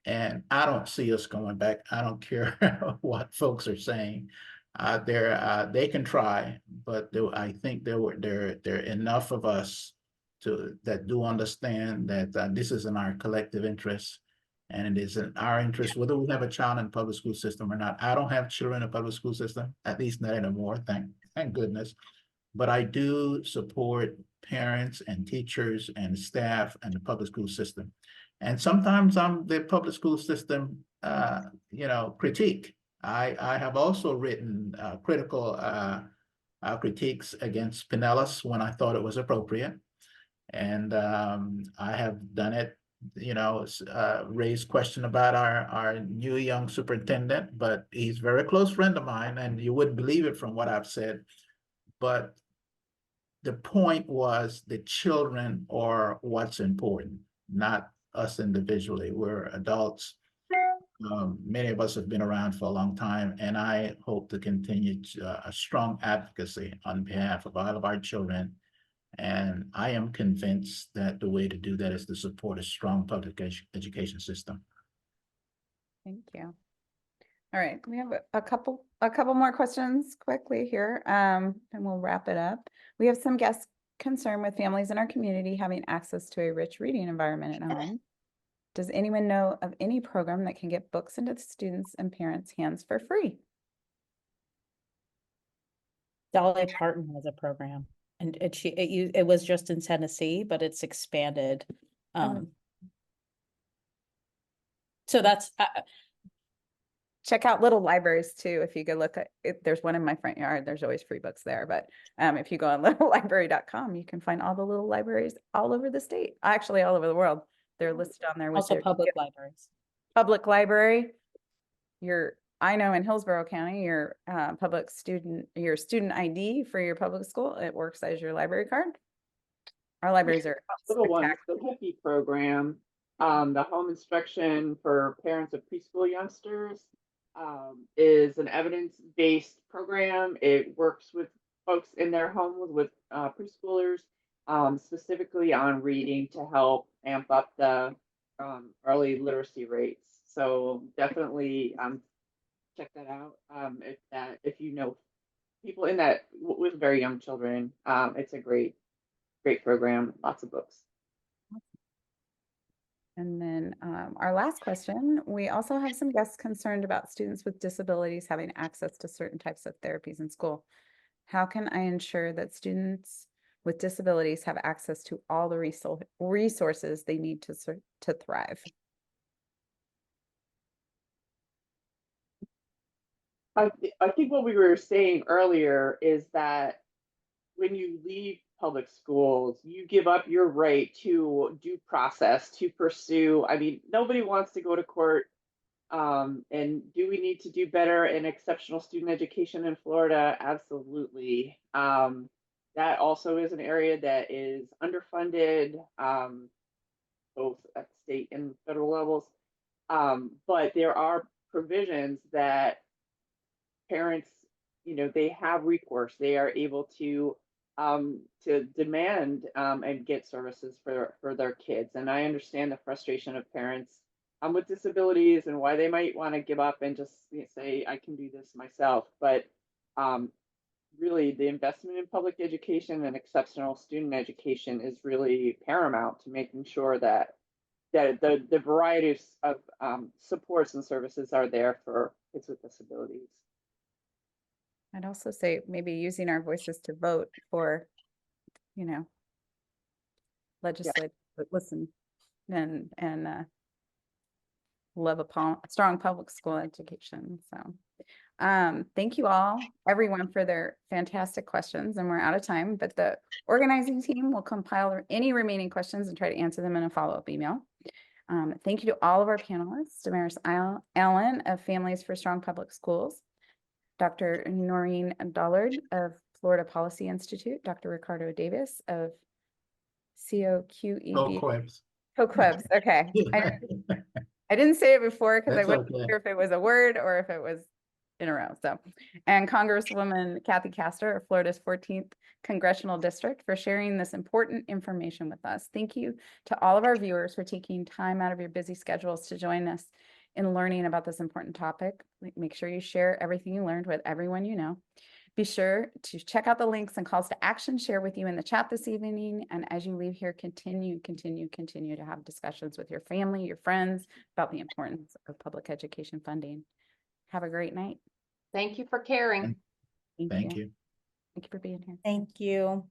Speaker 5: And I don't see us going back. I don't care what folks are saying. They can try, but I think there are enough of us that do understand that this is in our collective interest, and it is in our interest whether we have a child in the public school system or not. I don't have children in the public school system, at least not anymore. Thank goodness. But I do support parents and teachers and staff and the public school system. And sometimes I'm the public school system, critique. I have also written critical critiques against Pinellas when I thought it was appropriate. And I have done it, raised question about our new young superintendent, but he's a very close friend of mine, and you wouldn't believe it from what I've said. But the point was the children are what's important, not us individually. We're adults. Many of us have been around for a long time, and I hope to continue a strong advocacy on behalf of all of our children. And I am convinced that the way to do that is to support a strong public education system.
Speaker 1: Thank you. All right, we have a couple more questions quickly here, and we'll wrap it up. We have some guests concerned with families in our community having access to a rich reading environment at home. Does anyone know of any program that can get books into the students' and parents' hands for free?
Speaker 2: Dolly Parton has a program, and it was just in Tennessee, but it's expanded. So that's
Speaker 1: Check out little libraries too. If you go look at it, there's one in my front yard. There's always free books there. But if you go on littlelibrary.com, you can find all the little libraries all over the state, actually all over the world. They're listed on there with
Speaker 2: also
Speaker 1: their
Speaker 2: public libraries.
Speaker 1: public library. I know in Hillsborough County, your your student ID for your public school, it works as your library card. Our libraries are
Speaker 3: Little ones,
Speaker 1: spectacular.
Speaker 3: the HIPPY program, the home instruction for parents of preschool youngsters, is an evidence-based program. It works with folks in their homes with preschoolers, specifically on reading to help amp up the early literacy rates. So definitely check that out. If you know people in that with very young children, it's a great program. Lots of books.
Speaker 1: And then our last question, we also have some guests concerned about students with disabilities having access to certain types of therapies in school. How can I ensure that students with disabilities have access to all the resources they need to thrive?
Speaker 3: I think what we were saying earlier is that when you leave public schools, you give up your right to due process, to pursue. I mean, nobody wants to go to court. And do we need to do better in exceptional student education in Florida? Absolutely. That also is an area that is underfunded, both at state and federal levels. But there are provisions that parents, they have recourse. They are able to demand and get services for their kids. And I understand the frustration of parents with disabilities and why they might want to give up and just say, I can do this myself. But really, the investment in public education and exceptional student education is really paramount to making sure that the varieties of supports and services are there for kids with disabilities.
Speaker 1: I'd also say maybe using our voices to vote for, legislate, listen, and love a strong public school education. So thank you all, everyone, for their fantastic questions. And we're out of time, but the organizing team will compile any remaining questions and try to answer them in a follow-up email. Thank you to all of our panelists, Damaris Allen of Families for Strong Public Schools, Dr. Noreen Dollard of Florida Policy Institute, Dr. Ricardo Davis of COQEB. COQUEBS. Okay. I didn't say it before because I wasn't sure if it was a word or if it was in a row. So, and Congresswoman Kathy Castor of Florida's 14th Congressional District for sharing this important information with us. Thank you to all of our viewers for taking time out of your busy schedules to join us in learning about this important topic. Make sure you share everything you learned with everyone you know. Be sure to check out the links and calls to action shared with you in the chat this evening. And as you leave here, continue to have discussions with your family, your friends about the importance of public education funding. Have a great night.
Speaker 4: Thank you for caring.
Speaker 5: Thank you.
Speaker 1: Thank you for being here.
Speaker 2: Thank you.